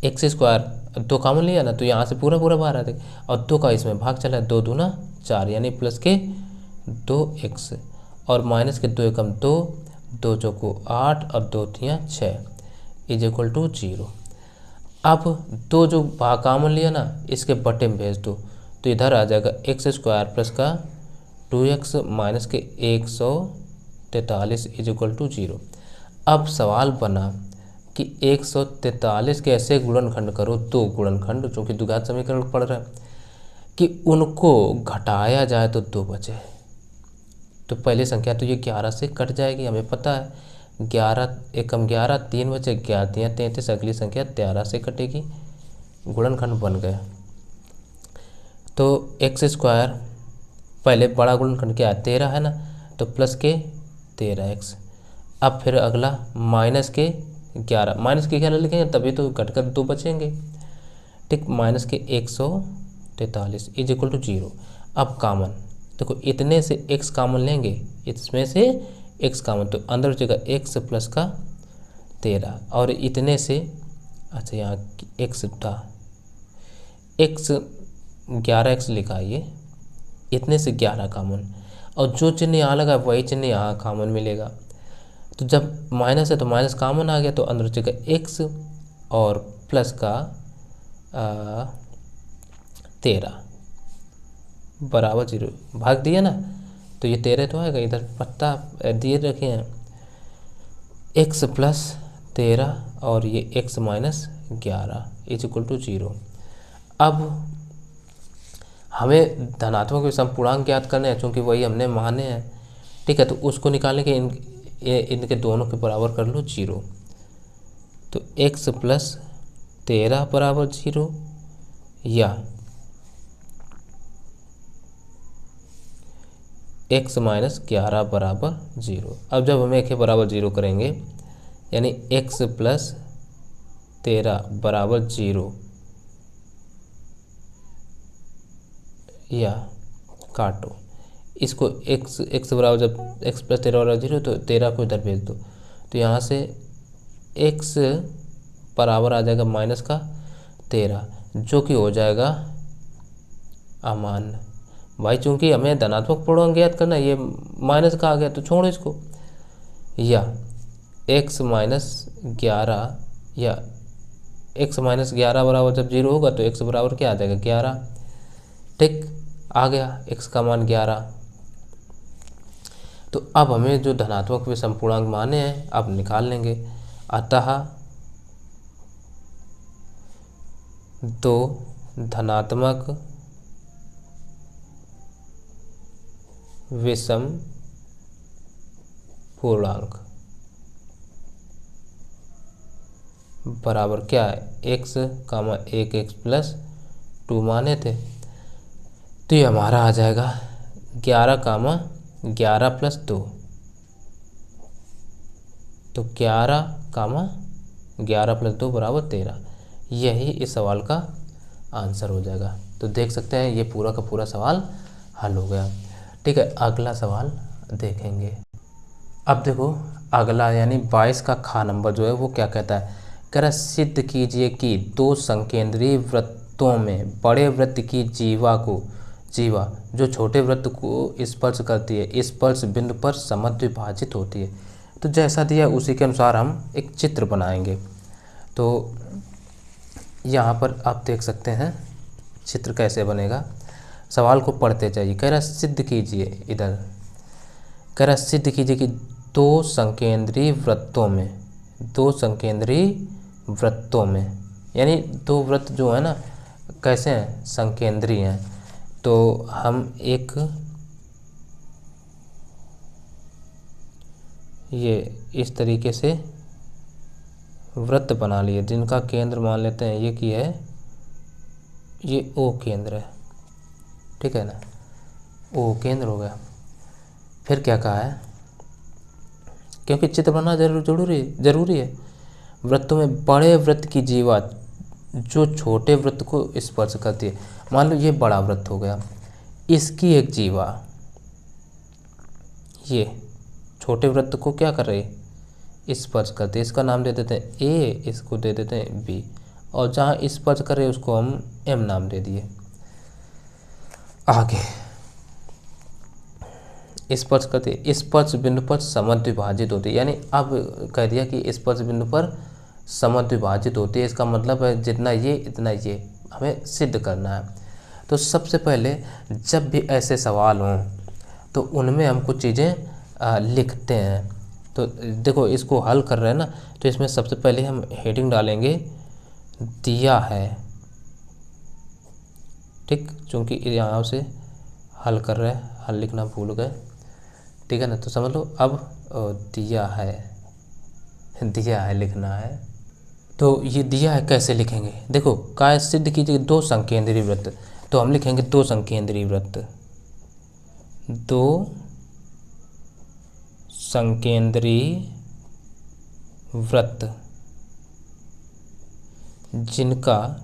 एक्स स्क्वायर 2 कॉमन लिया ना तो यहाँ से पूरा पूरा बाहर आ जाएगा और 2 का इसमें भाग चला है 2 दूना 4 यानी प्लस के 2x और माइनस के 2 एकम 2 2 चौको 8 और 2 तियाँ 6 इज इक्वल टू 0। अब 2 जो भाग कॉमन लिया ना इसके बटे में भेज दो तो इधर आ जाएगा एक्स स्क्वायर प्लस का 2x माइनस के 143 इज इक्वल टू 0। अब सवाल बना कि 143 के ऐसे गुणनखंड करो, 2 गुणनखंड जो कि द्विघात समीकरण पढ़ रहा है, कि उनको घटाया जाए तो 2 बचे। तो पहली संख्या तो ये 11 से कट जाएगी, हमें पता है 11 एकम 11 3 बचे 11 तियाँ 33, अगली संख्या 13 से कटेगी, गुणनखंड बन गया। तो एक्स स्क्वायर पहले बड़ा गुणनखंड क्या है 13 है ना, तो प्लस के 13x। अब फिर अगला माइनस के 11 लिखेंगे तभी तो घटकर 2 बचेंगे, ठीक, माइनस के 143 इज इक्वल टू 0। अब कामन देखो इतने से x कामन लेंगे, इसमें से x कामन तो अंदर बचेगा x प्लस का 13 और इतने से अच्छा यहाँ x था x 11x लिखा ये, इतने से 11 कामन और जो चिन्ह यहाँ लगा वही चिन्ह यहाँ कामन मिलेगा। तो जब माइनस है तो माइनस कामन आ गया तो अंदर बचेगा x और प्लस का 13 बराबर 0, भाग दिया ना तो ये 13 तो आएगा, इधर पत्ता दिए रखे हैं x प्लस 13 और ये x minus 11 is equal to 0। अब हमें धनात्मक विषम पूर्णांक ज्ञात करने हैं, चूँकि वही हमने माने हैं, ठीक है, तो उसको निकालने के इनके दोनों के बराबर कर लो 0। तो x प्लस 13 बराबर 0 या x माइनस 11 बराबर 0। अब जब हम एक के बराबर 0 करेंगे यानी x प्लस 13 बराबर 0 या काटो इसको x बराबर जब x प्लस 13 बराबर 0 तो 13 को इधर भेज दो तो यहाँ से x बराबर आ जाएगा माइनस का 13 जो कि हो जाएगा अमान्य। भाई चूंकि हमें धनात्मक पूर्णांक ज्ञात करना है, ये माइनस का आ गया तो छोड़ो इसको, या x माइनस 11 या x माइनस 11 बराबर जब 0 होगा तो x बराबर क्या आ जाएगा 11, ठीक, आ गया x का मान 11। तो अब हमें जो धनात्मक विषम पूर्णांक माने हैं अब निकाल लेंगे। अतः 2 धनात्मक विषम पूर्णांक बराबर क्या है x, 1x प्लस 2 माने थे तो ये हमारा आ जाएगा 11 प्लस 2 तो 11 कामा 11 + 2 = 13। यही इस सवाल का आंसर हो जाएगा। तो देख सकते हैं ये पूरा का पूरा सवाल हल हो गया। ठीक है, अगला सवाल देखेंगे। अब देखो अगला यानी 22 का खा नंबर जो है वो क्या कहता है, कह रहा सिद्ध कीजिए कि दो संकेंद्रीय वृत्तों में बड़े वृत्त की जीवा जो छोटे वृत्त को स्पर्श करती है स्पर्श बिंदु पर समद्विभाजित होती है। तो जैसा दिया उसी के अनुसार हम एक चित्र बनाएंगे। तो यहाँ पर आप देख सकते हैं चित्र कैसे बनेगा। सवाल को पढ़ते जाइए। कह रहा सिद्ध कीजिए, इधर कह रहा सिद्ध कीजिए कि दो संकेंद्रीय वृत्तों में यानी दो वृत्त जो है ना कैसे हैं, संकेंद्रीय हैं। तो हम एक ये इस तरीके से वृत्त बना लिए जिनका केंद्र मान लेते हैं ये की है, ये ओ केंद्र है। ठीक है ना, ओ केंद्र हो गया। फिर क्या कहा है, क्योंकि चित्र बनाना जरूरी है। वृत्तों में बड़े वृत्त की जीवा जो छोटे वृत्त को स्पर्श करती है। मान लो ये बड़ा वृत्त हो गया, इसकी एक जीवा ये छोटे वृत्त को क्या कर रही है, स्पर्श करती है। इसका नाम दे देते हैं ए, इसको दे देते हैं बी, और जहाँ स्पर्श कर रहे उसको हम एम नाम दे दिए। आगे स्पर्श करते स्पर्श बिंदु पर समद्विभाजित होती है, यानी अब कह दिया कि स्पर्श बिंदु पर समद्विभाजित होती है। इसका मतलब है जितना ये इतना ये हमें सिद्ध करना है। तो सबसे पहले जब भी ऐसे सवाल हों तो उनमें हम कुछ चीज़ें लिखते हैं। तो देखो इसको हल कर रहे हैं ना, तो इसमें सबसे पहले हम हेडिंग डालेंगे दिया है। ठीक, चूँकि यहाँ से हल कर रहे हैं, हल लिखना भूल गए। ठीक है ना, तो समझ लो अब दिया है लिखना है। तो ये दिया है कैसे लिखेंगे, देखो काय सिद्ध कीजिए दो संकेंद्रीय वृत्त, तो हम लिखेंगे दो संकेंद्रीय वृत्त, दो संकेंद्रीय वृत्त जिनका,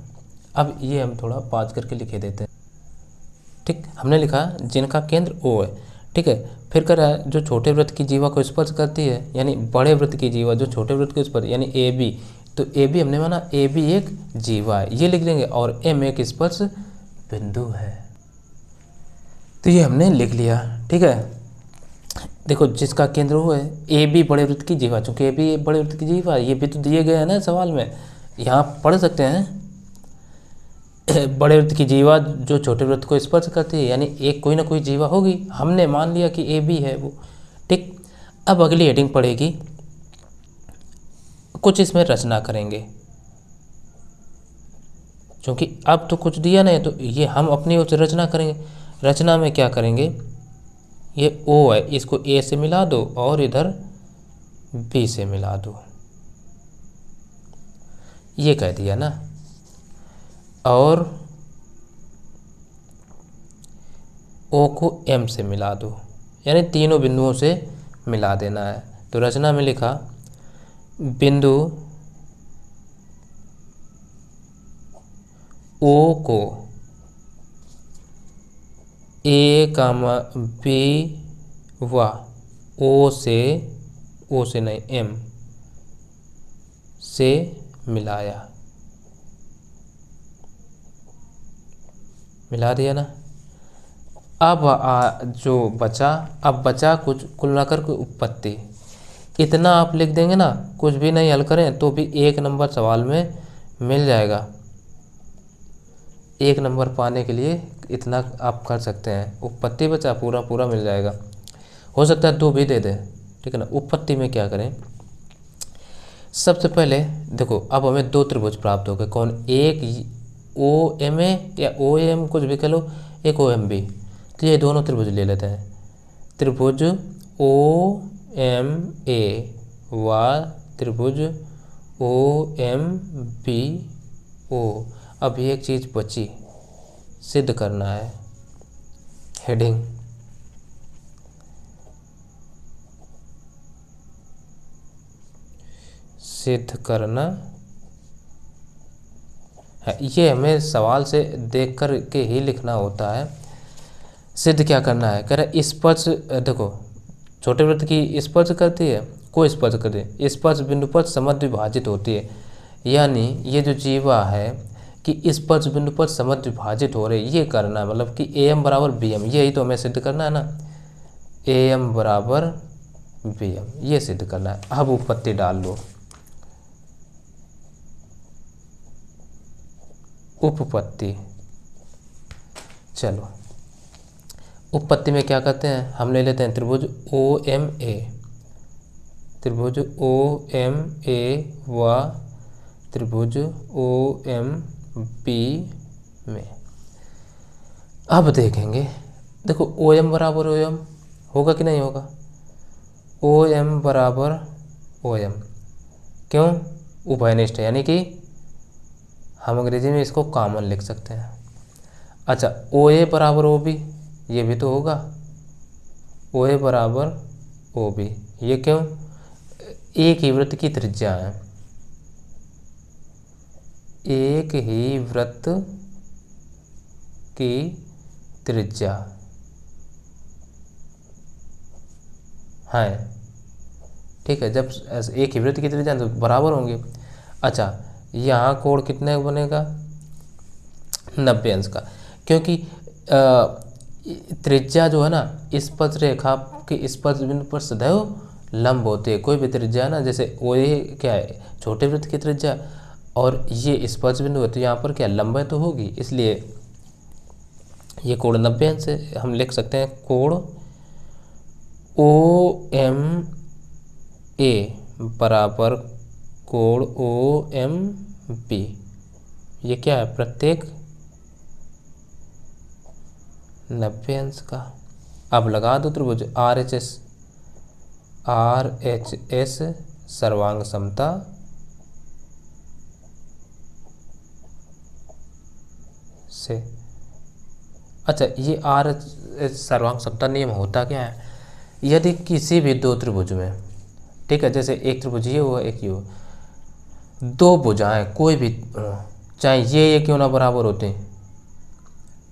अब ये हम थोड़ा पाज करके लिखे देते हैं। ठीक, हमने लिखा जिनका केंद्र ओ है। ठीक है, फिर कर रहा है जो छोटे वृत्त की जीवा को स्पर्श करती है, यानी बड़े वृत्त की जीवा जो छोटे वृत्त को स्पर्श, यानी ए बी। तो ए बी हमने माना ए बी एक जीवा है, ये लिख देंगे, और एम एक स्पर्श बिंदु है। तो ये हमने लिख लिया। ठीक है, देखो जिसका केंद्र वो है ए बी बड़े वृत्त की जीवा, चूँकि ए बी बड़े वृत्त की जीवा ये भी तो दिए गए हैं ना सवाल में, यहाँ पढ़ सकते हैं बड़े वृत्त की जीवा जो छोटे वृत्त को स्पर्श करती है, यानी एक कोई ना कोई जीवा होगी। हमने मान लिया कि ए बी है वो। ठीक, अब अगली हेडिंग पड़ेगी, कुछ इसमें रचना करेंगे, क्योंकि अब तो कुछ दिया नहीं, तो ये हम अपनी ओर से रचना करेंगे। रचना में क्या करेंगे, ये ओ है, इसको ए से मिला दो और इधर बी से मिला दो, ये कह दिया ना। और ओ को एम से मिला दो, यानी तीनों बिंदुओं से मिला देना है। तो रचना में लिखा बिंदु ओ को ए कामा बी व ओ से नहीं एम से मिला दिया ना। अब जो बचा, अब बचा कुछ कुल मिलाकर कोई उत्पत्ति, इतना आप लिख देंगे ना, कुछ भी नहीं हल करें तो भी 1 नंबर सवाल में मिल जाएगा। 1 नंबर पाने के लिए इतना आप कर सकते हैं। उत्पत्ति बचा पूरा मिल जाएगा, हो सकता है 2 भी दे दे। ठीक है ना, उत्पत्ति में क्या करें, सबसे पहले देखो अब हमें 2 त्रिभुज प्राप्त हो गए। कौन, एक ओ एम ए या ओ एम कुछ भी कह लो, एक ओ एम बी। तो ये दोनों त्रिभुज ले लेते हैं, त्रिभुज ओ एम ए व त्रिभुज ओ एम बी ओ। अब एक चीज़ बची, सिद्ध करना है। हेडिंग सिद्ध करना है। ये हमें सवाल से देख कर के ही लिखना होता है। सिद्ध क्या करना है, कह रहे स्पर्श, देखो छोटे वृत्त की स्पर्श करती है, कोई स्पर्श करती है, स्पर्श बिंदु पर समद्विभाजित होती है। यानी ये जो जीवा है कि स्पर्श बिंदु पर समद्विभाजित हो रही, ये करना है, मतलब कि ए एम बराबर बी एम, यही तो हमें सिद्ध करना है ना, ए एम बराबर बी एम, ये सिद्ध करना है। अब उपपत्ति डाल लो, उपपत्ति। चलो उपपत्ति में क्या करते हैं, हम ले लेते हैं त्रिभुज ओ एम ए, त्रिभुज ओ एम ए व त्रिभुज ओ एम बी में। अब देखेंगे, देखो ओ एम बराबर ओ एम होगा कि नहीं होगा, ओ एम बराबर ओ एम, क्यों, उभयनिष्ठ है, यानी कि हम अंग्रेजी में इसको कॉमन लिख सकते हैं। अच्छा ओ ए बराबर ओ बी, ये भी तो होगा, ओ ए बराबर ओ बी, ये क्यों, एक ही वृत्त की त्रिज्या है, एक ही वृत्त की त्रिज्या है, ठीक है। जब एक ही वृत्त की त्रिज्या तो बराबर होंगे। अच्छा यहाँ कोण कितने बनेगा, 90 अंश का, क्योंकि त्रिज्या जो है ना स्पर्श रेखा के स्पर्श बिंदु पर सदैव लंब होती है। कोई भी त्रिज्या है ना, जैसे ओ ए क्या है, छोटे वृत्त की त्रिज्या, और ये स्पर्श बिंदु है, तो यहाँ पर क्या लंबाई तो होगी, इसलिए ये कोण 90 अंश से हम लिख सकते हैं कोण ओ एम ए बराबर कोण ओ एम बी, ये क्या है, प्रत्येक 90 अंश का। अब लगा दो त्रिभुज आर एच एस सर्वांग समता से। अच्छा ये आर एच सर्वांग समता नियम होता क्या है, यदि किसी भी दो त्रिभुज में, ठीक है, जैसे एक त्रिभुज ये हुआ एक ये हुआ, दो भुजाएं कोई भी, चाहे ये क्यों ना बराबर होते हैं,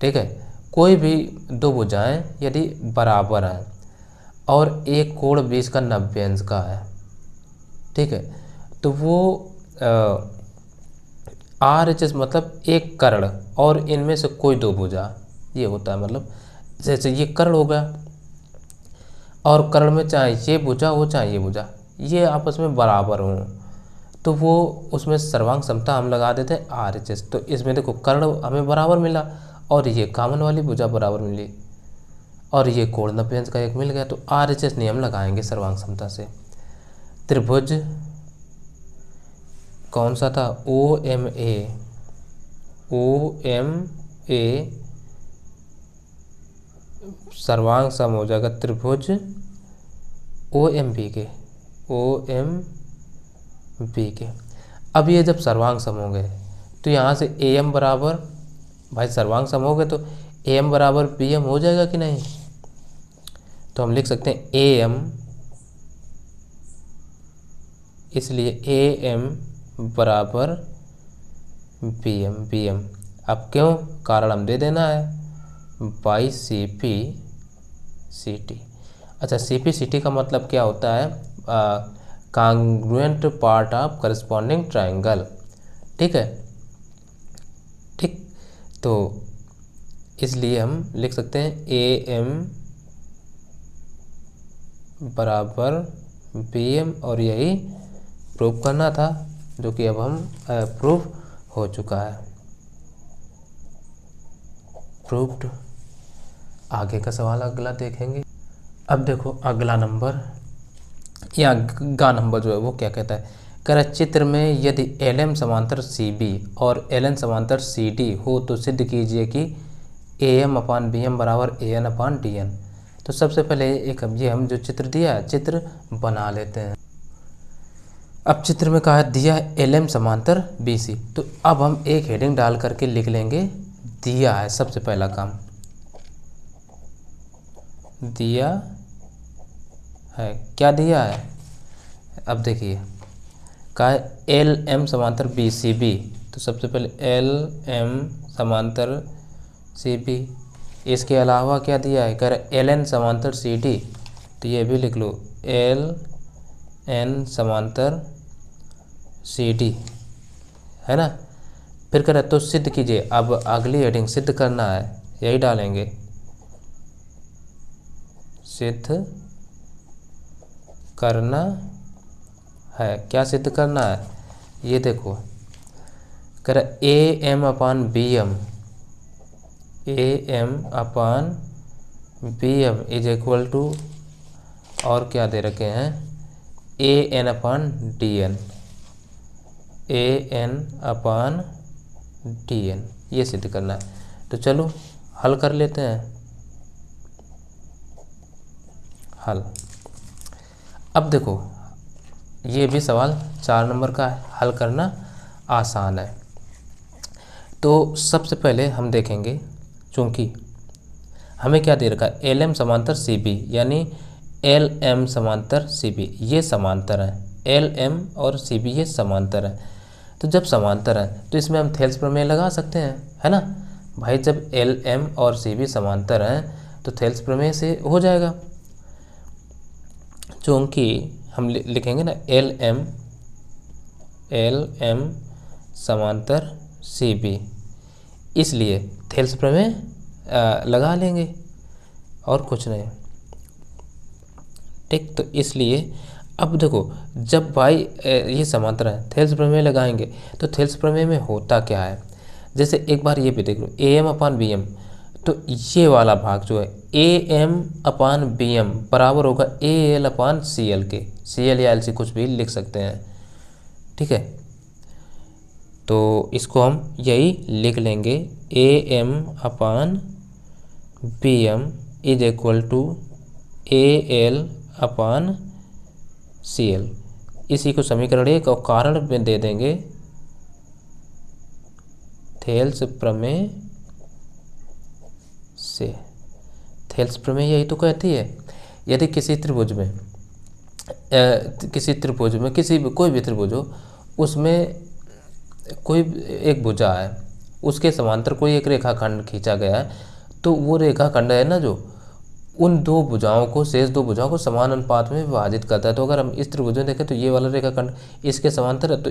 ठीक है, कोई भी दो भुजाएं यदि बराबर हैं और एक कोण 20 का 90 अंश का है, ठीक है, तो वो आर एच एस मतलब एक कर्ण और इनमें से कोई दो भुजा, ये होता है। मतलब जैसे ये कर्ण हो गया और कर्ण में चाहे ये भुजा हो चाहे ये भुजा, ये आपस में बराबर हों, तो वो उसमें सर्वांग समता हम लगा देते हैं आर एच एस। तो इसमें देखो कर्ण हमें बराबर मिला और ये कॉमन वाली भुजा बराबर मिली और ये कोण 90 अंश का एक मिल गया, तो आर एच एस नियम लगाएंगे सर्वांग समता से। त्रिभुज कौन सा था, ओ एम ए सर्वांग सम हो जाएगा त्रिभुज ओ एम बी के। अब ये जब सर्वांग सम हो गए तो यहाँ से ए एम बराबर, भाई सर्वांग सम हो गए तो ए एम बराबर बी एम हो जाएगा कि नहीं, तो हम लिख सकते हैं ए एम, इसलिए ए एम बराबर बी एम। अब क्यों, कारण हम दे देना है by C P C T. अच्छा सी पी सी टी का मतलब क्या होता है, congruent part of corresponding triangle, ठीक है, ठीक, तो इसलिए हम लिख सकते हैं ए एम बराबर बी एम, और यही प्रूव करना था, जो कि अब हम प्रूव हो चुका है, प्रूव्ड। आगे का सवाल अगला देखेंगे। अब देखो अगला नंबर या गा नंबर जो है वो क्या कहता है, कह रहा चित्र में यदि एल एम समांतर सी बी और एल एन समांतर सी डी हो तो सिद्ध कीजिए कि A M upon B M बराबर ए एन अपान डी एन। तो सबसे पहले एक ये हम जो चित्र दिया है चित्र बना लेते हैं। अब चित्र में कहा है दिया है एल एम समांतर बी सी, तो अब हम एक हेडिंग डाल करके लिख लेंगे दिया है, सबसे पहला काम दिया है, क्या दिया है, अब देखिए का एल एम समांतर बी सी बी, तो सबसे पहले एल एम समांतर सी बी। इसके अलावा क्या दिया है, कह रहा एल एन समांतर सी डी, तो ये भी लिख लो एल एन समांतर सी डी, है ना। फिर कह रहा तो सिद्ध कीजिए, अब अगली हेडिंग सिद्ध करना है, यही डालेंगे, सिद्ध करना है। क्या सिद्ध करना है, ये देखो, कह रहा A M upon B M, A M upon B M is equal to, और क्या दे रखे हैं, ए एन अपान डी एन, ए एन अपान डी एन, ये सिद्ध करना है। तो चलो हल कर लेते हैं। हल, अब देखो ये भी सवाल 4 नंबर का है, हल करना आसान है। तो सबसे पहले हम देखेंगे, चूँकि हमें क्या दे रखा है, एल एम समांतर सी बी, यानी एल एम समांतर सी बी ये समांतर है, एल एम और सी बी ये समांतर है। तो जब समांतर है तो इसमें हम थेल्स प्रमेय लगा सकते हैं, है ना भाई। जब एल एम और सी बी समांतर हैं तो थेल्स प्रमेय से हो जाएगा, चूँकि हम लिखेंगे ना एल एम समांतर सी बी, इसलिए थेल्स प्रमेय लगा लेंगे और कुछ नहीं, ठीक। तो इसलिए अब देखो, जब भाई ये समांतर है, थेल्स प्रमेय लगाएंगे, तो थेल्स प्रमेय में होता क्या है, जैसे एक बार ये भी देख लो, A M upon B M, तो ये वाला भाग जो है A M upon B M बराबर होगा ए एल अपान सी एल के, सी एल या एल सी कुछ भी लिख सकते हैं, ठीक है। तो इसको हम यही लिख लेंगे, A M upon B M is equal to A L अपान सी एल। इसी को समीकरण 1 और कारण में दे देंगे थेल्स प्रमेय से। थेल्स प्रमेय यही तो कहती है, यदि किसी त्रिभुज में कोई भी त्रिभुज हो, उसमें कोई एक भुजा है, उसके समांतर कोई एक रेखाखंड खींचा गया है, तो वो रेखाखंड है ना जो उन दो भुजाओं को, शेष दो भुजाओं को समान अनुपात में विभाजित करता है। तो अगर हम इस त्रिभुज में देखें तो ये वाला रेखाखंड इसके समांतर है, तो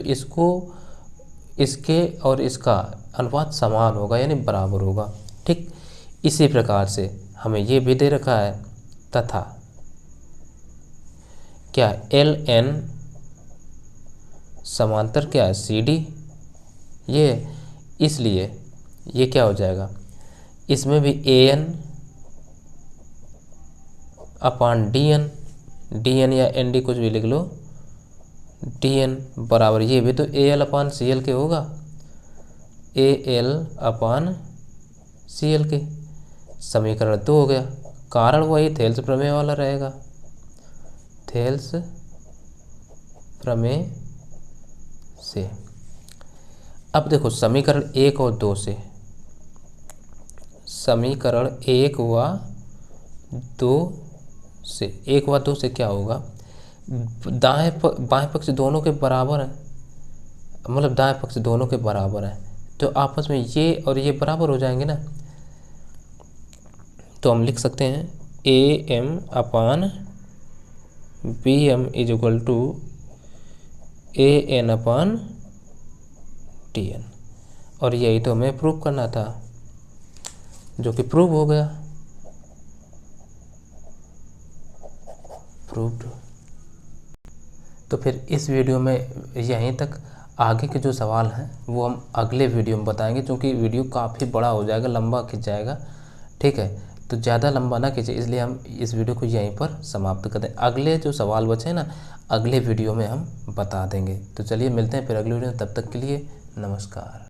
इसके और इसका अनुपात समान होगा, यानी बराबर होगा, ठीक। इसी प्रकार से हमें ये भी दे रखा है, तथा क्या एल एन समांतर क्या है सी डी, ये, इसलिए ये क्या हो जाएगा, इसमें भी ए एन अपान डी एन या एन डी कुछ भी लिख लो, डी एन बराबर, ये भी तो ए एल अपान सी एल के होगा, ए एल अपान सी एल के। समीकरण 2 हो गया, कारण वही थेल्स प्रमेय वाला रहेगा, थेल्स प्रमेय से। अब देखो समीकरण 1 और 2 से, समीकरण 1 व 2 से, 1 व 2 से क्या होगा, बाएं पक्ष दोनों के बराबर है, मतलब दाएं पक्ष दोनों के बराबर है, तो आपस में ये और ये बराबर हो जाएंगे ना। तो हम लिख सकते हैं A M upon B M is equal to A N अपान टी एन, और यही तो हमें प्रूव करना था, जो कि प्रूव हो गया, प्रूव्ड। तो फिर इस वीडियो में यहीं तक, आगे के जो सवाल हैं वो हम अगले वीडियो में बताएंगे, क्योंकि वीडियो काफ़ी बड़ा हो जाएगा, लंबा खिंच जाएगा, ठीक है। तो ज़्यादा लंबा ना खींचे, इसलिए हम इस वीडियो को यहीं पर समाप्त कर दें। अगले जो सवाल बचे हैं ना, अगले वीडियो में हम बता देंगे। तो चलिए मिलते हैं फिर अगले वीडियो में, तब तक के लिए नमस्कार।